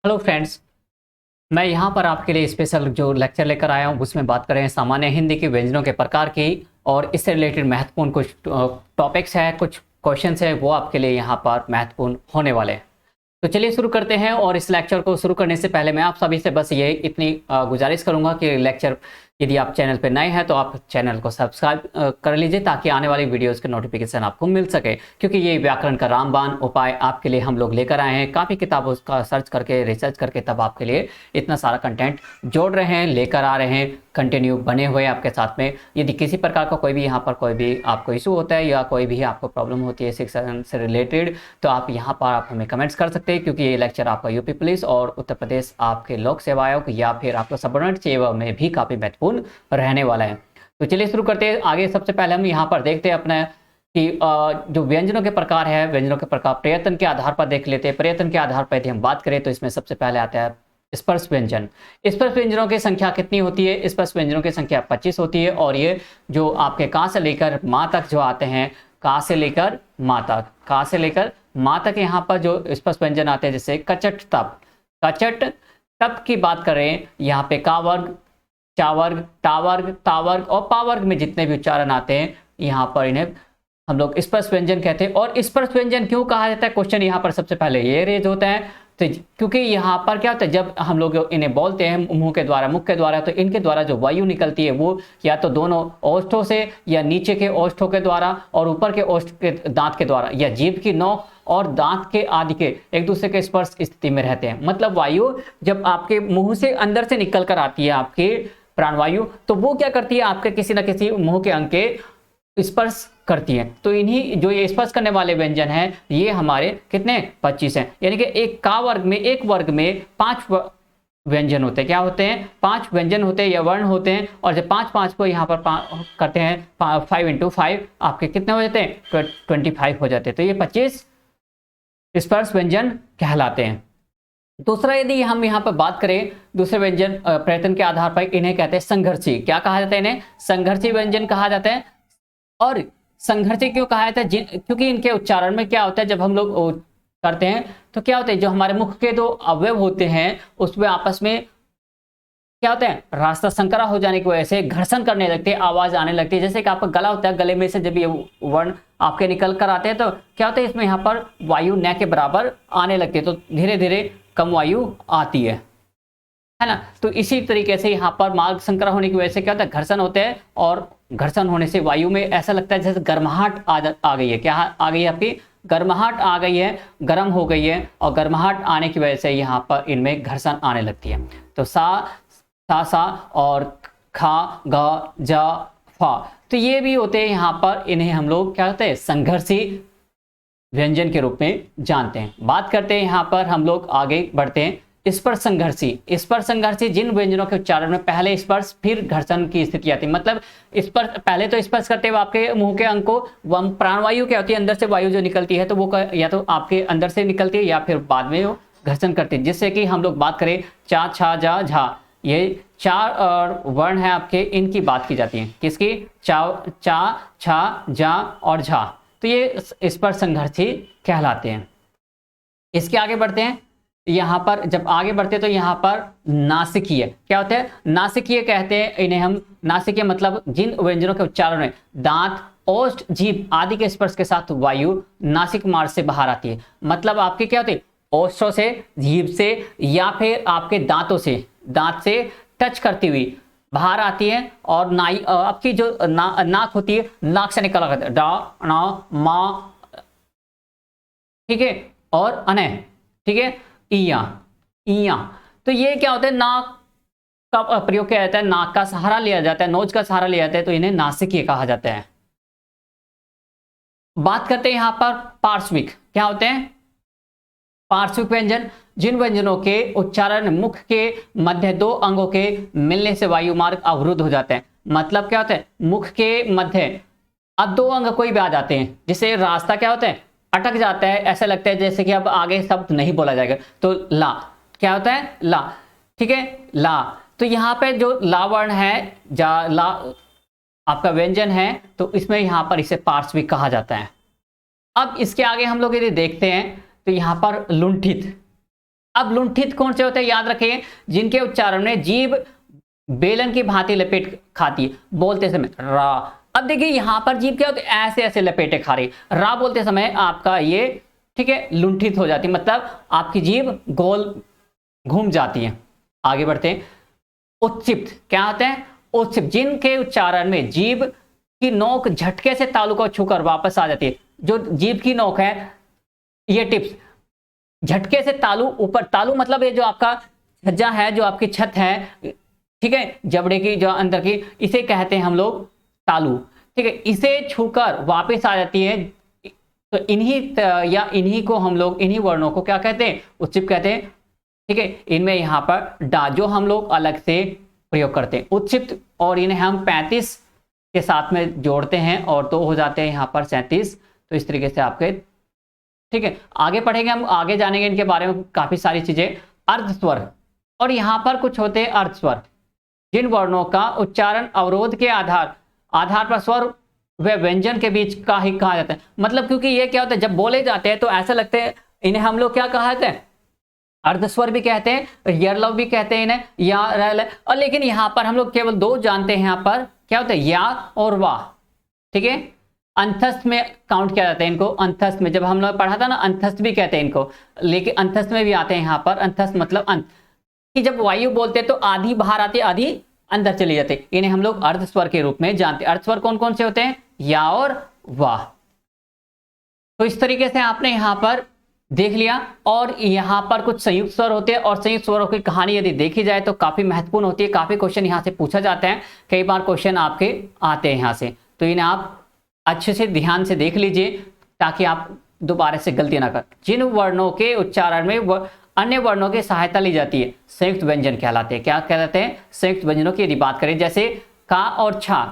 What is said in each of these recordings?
Hello friends. मैं यहाँ पर आपके लिए स्पेशल जो लेक्चर लेकर आया हूँ उसमें बात कर रहे हैं सामान्य हिंदी के व्यंजनों के प्रकार की और इससे रिलेटेड महत्वपूर्ण कुछ टॉपिक्स हैं, कुछ क्वेश्चंस हैं, वो आपके लिए यहाँ पर महत्वपूर्ण होने वाले हैं। तो चलिए शुरू करते हैं। और इस लेक्चर को शुरू करने से पहले मैं आप सभी से बस ये इतनी गुजारिश करूंगा कि लेक्चर यदि आप चैनल पर नए हैं तो आप चैनल को सब्सक्राइब कर लीजिए ताकि आने वाली वीडियोस के नोटिफिकेशन आपको मिल सके, क्योंकि ये व्याकरण का रामबाण उपाय आपके लिए हम लोग लेकर आए हैं। काफ़ी किताबों का सर्च करके रिसर्च करके तब आपके लिए इतना सारा कंटेंट जोड़ रहे हैं, लेकर आ रहे हैं, कंटिन्यू बने हुए आपके साथ में। यदि किसी प्रकार का कोई भी यहाँ पर कोई भी आपको इशू होता है या कोई भी आपको प्रॉब्लम होती है शिक्षा से रिलेटेड, तो आप यहाँ पर आप हमें कमेंट्स कर सकते हैं, क्योंकि ये लेक्चर आपका यूपी पुलिस और उत्तर प्रदेश आपके लोक सेवा आयोग या फिर आपको सबऑर्डिनेट सेवा में भी काफ़ी महत्वपूर्ण रहने वाला है। तो चलिए शुरू करते हैं आगे। सबसे पहले हम यहाँ पर देखते हैं अपना कि जो व्यंजनों के प्रकार है, व्यंजनों के प्रकार प्रयत्न के आधार पर देख लेते हैं। प्रयत्न के आधार पर यदि हम बात करें तो इसमें सबसे पहले आता है स्पर्श व्यंजन। स्पर्श व्यंजनों की संख्या कितनी होती है? स्पर्श व्यंजनों की संख्या 25 होती है। और ये जो आपके का से लेकर माँ तक जो आते हैं, का से लेकर माँ तक, का से लेकर माँ तक यहाँ पर जो स्पर्श व्यंजन आते हैं, जैसे कचट तप, कचट तप की बात करें यहाँ पे का वर्ग, चा वर्ग, टा वर्ग, ता वर्ग और पा वर्ग में जितने भी उच्चारण आते हैं यहाँ पर इन्हें हम लोग स्पर्श व्यंजन कहते हैं। और स्पर्श व्यंजन क्यों कहा जाता है, क्वेश्चन यहाँ पर सबसे पहले ये रेज होता है। तो क्योंकि यहाँ पर क्या होता है, जब हम लोग इन्हें बोलते हैं मुंह के द्वारा, मुख के द्वारा, तो इनके द्वारा जो वायु निकलती है वो या तो दोनों ओष्ठों से या नीचे के ओष्ठों के द्वारा और ऊपर के ओष्ठ के दांत के द्वारा या जीभ की नोक और दांत के आदि के एक दूसरे के स्पर्श स्थिति में रहते हैं। मतलब वायु जब आपके मुंह से अंदर से निकल कर आती है, आपके प्राणवायु, तो वो क्या करती है, आपके किसी ना किसी मुंह के अंग के स्पर्श करती है। तो इन्हीं जो ये स्पर्श करने वाले व्यंजन हैं ये हमारे कितने 25 हैं। यानी कि एक का वर्ग में, एक वर्ग में 5 व्यंजन होते हैं। क्या होते हैं? 5 व्यंजन होते हैं या वर्ण होते हैं। और जब 5 को यहाँ पर करते हैं 5 इंटू 5, आपके कितने हो जाते हैं? 25 हो जाते हैं। तो ये 25 स्पर्श व्यंजन कहलाते हैं। दूसरा, यदि हम यहाँ पर बात करें दूसरे व्यंजन प्रयत्न के आधार पर, इन्हें कहते हैं संघर्षी। क्या कहा जाता है? इन्हें संघर्षी व्यंजन कहा जाता है। और संघर्षी क्यों कहा जाता है? क्योंकि इनके उच्चारण में क्या होता है, जब हम लोग करते हैं तो क्या होता है, जो हमारे मुख के दो अवयव होते हैं उसमें आपस में क्या होता है, रास्ता संकरा हो जाने की वजह से घर्षण करने लगते हैं, आवाज आने लगती है। जैसे कि आपका गला होता है, गले में से जब ये वर्ण आपके निकल कर आते हैं तो क्या होता है, इसमें यहाँ पर वायु न के बराबर आने लगती है, तो धीरे धीरे कम वायु आती है ना। तो इसी तरीके से यहाँ पर मार्ग संकरा होने की वजह से क्या होता है, घर्षण होते हैं। और घर्षण होने से वायु में ऐसा लगता है जैसे गर्माहट आ गई है। क्या आ गई है? आपकी गर्माहट आ गई है, गर्म हो गई है। और गर्माहट आने की वजह से यहाँ पर इनमें घर्षण आने लगती है। तो सा और खा, गा, जा, फा, तो ये भी होते हैं यहाँ पर। इन्हें हम लोग क्या होते हैं, संघर्षी व्यंजन के रूप में जानते हैं। बात करते हैं यहाँ पर हम लोग आगे बढ़ते हैं। स्पर्श संघर्षी, स्पर्श संघर्षी जिन व्यंजनों के उच्चारण में पहले स्पर्श फिर घर्षण की स्थिति आती है। मतलब स्पर्श पहले तो स्पर्श करते हुए आपके मुंह के अंग को प्राणवायु क्या होती है, अंदर से वायु जो निकलती है तो वो या तो आपके अंदर से निकलती है या फिर बाद में वो घर्षण करती है। जिससे कि हम लोग बात करें चा, छा, जा, झा, ये 4 वर्ण है आपके, इनकी बात की जाती है। किसकी? चा, छा, जा और झा। तो ये स्पर्श संघर्षी कहलाते हैं। इसके आगे बढ़ते हैं। यहाँ पर जब आगे बढ़ते हैं तो यहाँ पर नासिकीय क्या होते हैं? नासिकीय कहते हैं इन्हें हम। नासिकीय मतलब जिन व्यंजनों के उच्चारण में दांत, ओष्ठ, जीभ आदि के स्पर्श के साथ वायु नासिक मार्ग से बाहर आती है। मतलब आपके क्या होते हैं, ओष्ठों से, जीभ से या फिर आपके दांतों से, दांत से टच करती हुई बाहर आती है। और नाई आपकी जो नाक होती है, नाक से निकल आती है, डा, ना, मा, ठीक है, और अने, ठीक है, इया, इया। तो ये क्या होता है, नाक का प्रयोग किया जाता है, नाक का सहारा लिया जाता है, नोज का सहारा लिया जाता है, तो इन्हें नासिकीय कहा जाता है। बात करते हैं यहां पर पार्श्विक। क्या होते हैं? पार्श्विक व्यंजन जिन व्यंजनों के उच्चारण मुख के मध्य 2 अंगों के मिलने से वायु मार्ग अवरुद्ध हो जाते हैं। मतलब क्या होता है, मुख के मध्य अब 2 अंग कोई भी आ जाते हैं, जिससे रास्ता क्या होता है, अटक जाता है। ऐसा लगता है जैसे कि अब आगे शब्द नहीं बोला जाएगा। तो ला क्या होता है, ला, ठीक है, ला। तो यहाँ पे जो ला वर्ण है, जा, ला आपका व्यंजन है, तो इसमें यहाँ पर इसे पार्श्विक कहा जाता है। अब इसके आगे हम लोग यदि देखते हैं तो यहाँ पर लुंठित, अब लुंठित कौन से होते हैं, याद रखिए, जिनके उच्चारण में जीभ बेलन की भांति लपेट खाती है बोलते समय रा। अब देखिए यहां पर जीभ क्या होती है, ऐसे ऐसे लपेटे खा रही, रा बोलते समय आपका ये ठीक है लुंठित हो जाती, मतलब आपकी जीभ गोल घूम जाती है। आगे बढ़ते हैं। उत्क्षिप्त क्या होते हैं, उत्क्षिप्त जिनके उच्चारण में जीभ की नोक झटके से तालु को छूकर वापस आ जाती है। जो जीभ की नोक है, ये टिप्स, झटके से तालु ऊपर, तालु मतलब ये जो आपका छज्जा है, जो आपकी छत है, ठीक है, जबड़े की जो अंदर की, इसे कहते हैं हम लोग तालु, ठीक है, इसे छूकर वापस आ जाती है। तो इन्हीं को हम लोग, इन्हीं वर्णों को क्या कहते हैं, उत्क्षिप्त कहते हैं, ठीक है। इनमें यहां पर डा जो हम लोग अलग से प्रयोग करते हैं उत्क्षिप्त, और इन्हें हम 35 के साथ में जोड़ते हैं और 2 हो जाते हैं यहां पर 37। तो इस तरीके से आपके, ठीक है, आगे पढ़ेंगे हम, आगे जानेंगे इनके बारे में काफी सारी चीजें। अर्धस्वर, और यहां पर कुछ होते हैं अर्धस्वर, जिन वर्णों का उच्चारण अवरोध के आधार पर स्वर व व्यंजन के बीच का ही कहा जाता है। मतलब क्योंकि ये क्या होता है, जब बोले जाते हैं तो ऐसा लगता है इन्हें हम लोग क्या कहते हैं, अर्धस्वर भी कहते हैं, यरलव भी कहते हैं इन्हें, या रल, और लेकिन यहां पर हम लोग केवल 2 जानते हैं। यहां पर क्या होता है, या और वाह, ठीक है। अंतस्थ में काउंट किया जाता है इनको, अंतस्थ में जब हम लोग पढ़ा था ना, अंतस्थ भी कहते हैं इनको, लेकिन अंतस्थ में भी आते हैं। यहां पर अंतस्थ मतलब अंत, कि जब वायु बोलते हैं तो आधी बाहर आती है, आधी अंदर चली जाती है। इन्हें हम लोग अर्धस्वर के रूप में जानते हैं। अर्धस्वर कौन कौन से होते हैं, या और वाह। तो इस तरीके से आपने यहां पर देख लिया। और यहां पर कुछ संयुक्त स्वर होते हैं, और संयुक्त स्वरों की कहानी यदि देखी जाए तो काफी महत्वपूर्ण होती है। काफी क्वेश्चन यहां से पूछा जाता है, कई बार क्वेश्चन आपके आते हैं यहां से। तो इन्हें आप अच्छे से ध्यान से देख लीजिए ताकि आप दोबारा से गलती ना कर। जिन वर्णों के उच्चारण में अन्य वर्णों की सहायता ली जाती है, संयुक्त व्यंजन कहलाते हैं। क्या कहलाते हैं, संयुक्त व्यंजनों की यदि बात करें, जैसे का और छा,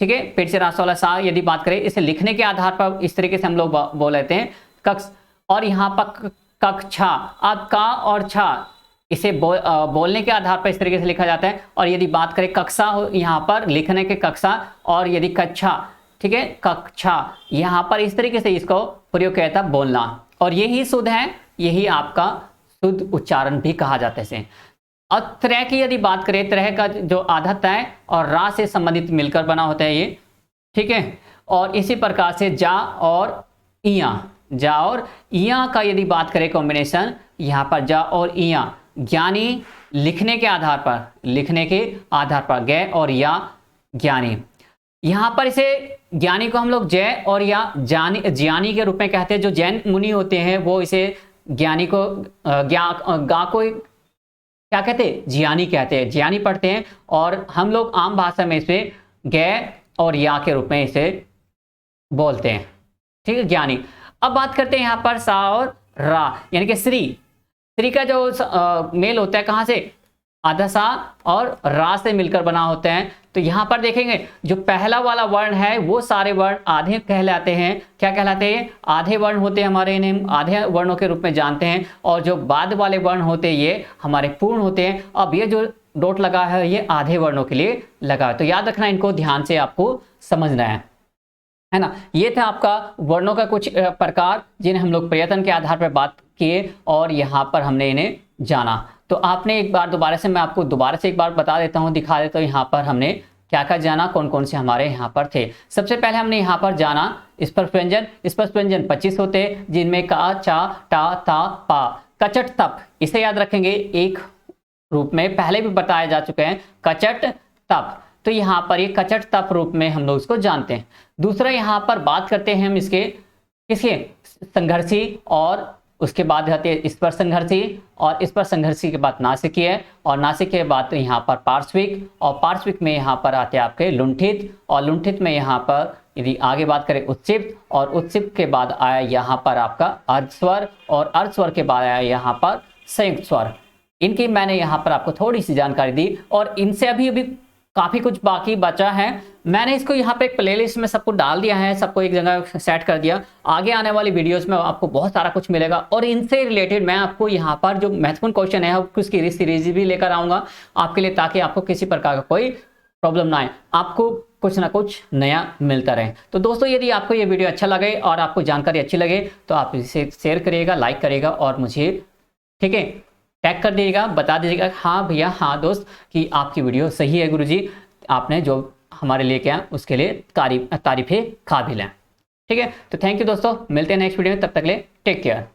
ठीक है, पेट से रास वाला सा, यदि बात करें इसे लिखने के आधार पर इस तरीके से हम लोग बोल लेते हैं कक्ष, और यहाँ पर कक्षा। अब का और छा इसे बोलने के आधार पर इस तरीके से लिखा जाता है। और यदि बात करें कक्षा, यहाँ पर लिखने के कक्षा, और यदि कक्षा, ठीक है, कक्षा, यहाँ पर इस तरीके से इसको प्रयोग किया जाता है बोलना, और यही शुद्ध है, यही आपका शुद्ध उच्चारण भी कहा जाता है इसे। और त्रय की यदि बात करें, त्रय का जो आधा तय और रा से संबंधित मिलकर बना होता है ये, ठीक है। और इसी प्रकार से जा और इया, जा और इया का यदि बात करें कॉम्बिनेशन, यहाँ पर जा और इया, ज्ञानी लिखने के आधार पर, लिखने के आधार पर गे और या ज्ञानी। यहाँ पर इसे ज्ञानी को हम लोग जय और या ज्ञानी के रूप में कहते हैं। जो जैन मुनि होते हैं वो इसे ज्ञानी को गा को क्या कहते हैं, ज्ञानी कहते हैं, ज्ञानी पढ़ते हैं। और हम लोग आम भाषा में इसे गे और या के रूप में इसे बोलते हैं, ठीक है, ज्ञानी। अब बात करते हैं यहाँ पर सा और रा, यानी कि श्री का जो मेल होता है कहाँ से, आधा सा और रा से मिलकर बना होते हैं। तो यहाँ पर देखेंगे जो पहला वाला वर्ण है वो सारे वर्ण आधे कहलाते हैं। क्या कहलाते हैं, आधे वर्ण होते हैं हमारे, इन्हें आधे वर्णों के रूप में जानते हैं। और जो बाद वाले वर्ण होते हैं ये हमारे पूर्ण होते हैं। अब ये जो डॉट लगा है ये आधे वर्णों के लिए लगा है, तो याद रखना, इनको ध्यान से आपको समझना है ना। ये था आपका वर्णों का कुछ प्रकार जिन्हें हम लोग प्रयत्न के आधार पर बात किए और यहाँ पर हमने इन्हें जाना। तो आपने एक बार दोबारा से, मैं आपको दोबारा से एक बार बता देता हूँ, दिखा देता हूँ यहाँ पर हमने क्या क्या जाना, कौन कौन से हमारे यहाँ पर थे। सबसे पहले हमने यहाँ पर जाना स्पर्श व्यंजन। स्पर्श व्यंजन 25 होते हैं, जिनमें का, चा, टा, ता, पा। कचट तप, इसे याद रखेंगे, एक रूप में पहले भी बताया जा चुके हैं, कचट तप। तो यहाँ पर ये कचट तप रूप में हम लोग इसको जानते हैं। दूसरा यहाँ पर बात करते हैं हम इसके संघर्षी, और उसके बाद आते हैं स्पर्श संघर्षी, और स्पर्श संघर्षी के बाद नासिकीय, और नासिक के बाद यहाँ पर पार्श्विक, और पार्श्विक में यहाँ पर आते हैं आपके लुंठित, और लुंठित में यहाँ पर यदि आगे बात करें उत्क्षिप्त, और उत्क्षिप्त के बाद आया यहाँ पर आपका अर्धस्वर, और अर्धस्वर के बाद आया यहाँ पर संयुक्त स्वर। इनकी मैंने यहाँ पर आपको थोड़ी सी जानकारी दी, और इनसे अभी काफी कुछ बाकी बचा है। मैंने इसको यहाँ पे एक प्लेलिस्ट में सबको डाल दिया है, सबको एक जगह सेट कर दिया। आगे आने वाली वीडियोस में आपको बहुत सारा कुछ मिलेगा, और इनसे रिलेटेड मैं आपको यहाँ पर जो महत्वपूर्ण क्वेश्चन है उसकी सीरीज भी लेकर आऊंगा आपके लिए, ताकि आपको किसी प्रकार का कोई प्रॉब्लम ना आए, आपको कुछ ना कुछ नया मिलता रहे। तो दोस्तों, यदि आपको ये वीडियो अच्छा लगे और आपको जानकारी अच्छी लगे तो आप इसे शेयर करिएगा, लाइक करिएगा, और मुझे, ठीक है, टैग कर दीजिएगा, बता दीजिएगा हाँ भैया, हाँ दोस्त, कि आपकी वीडियो सही है गुरुजी, आपने जो हमारे लिए किया उसके लिए तारीफ़ तारीफ़े काबिल हैं। ठीक है, तो थैंक यू दोस्तों, मिलते हैं नेक्स्ट वीडियो में, तब तक के लिए टेक केयर।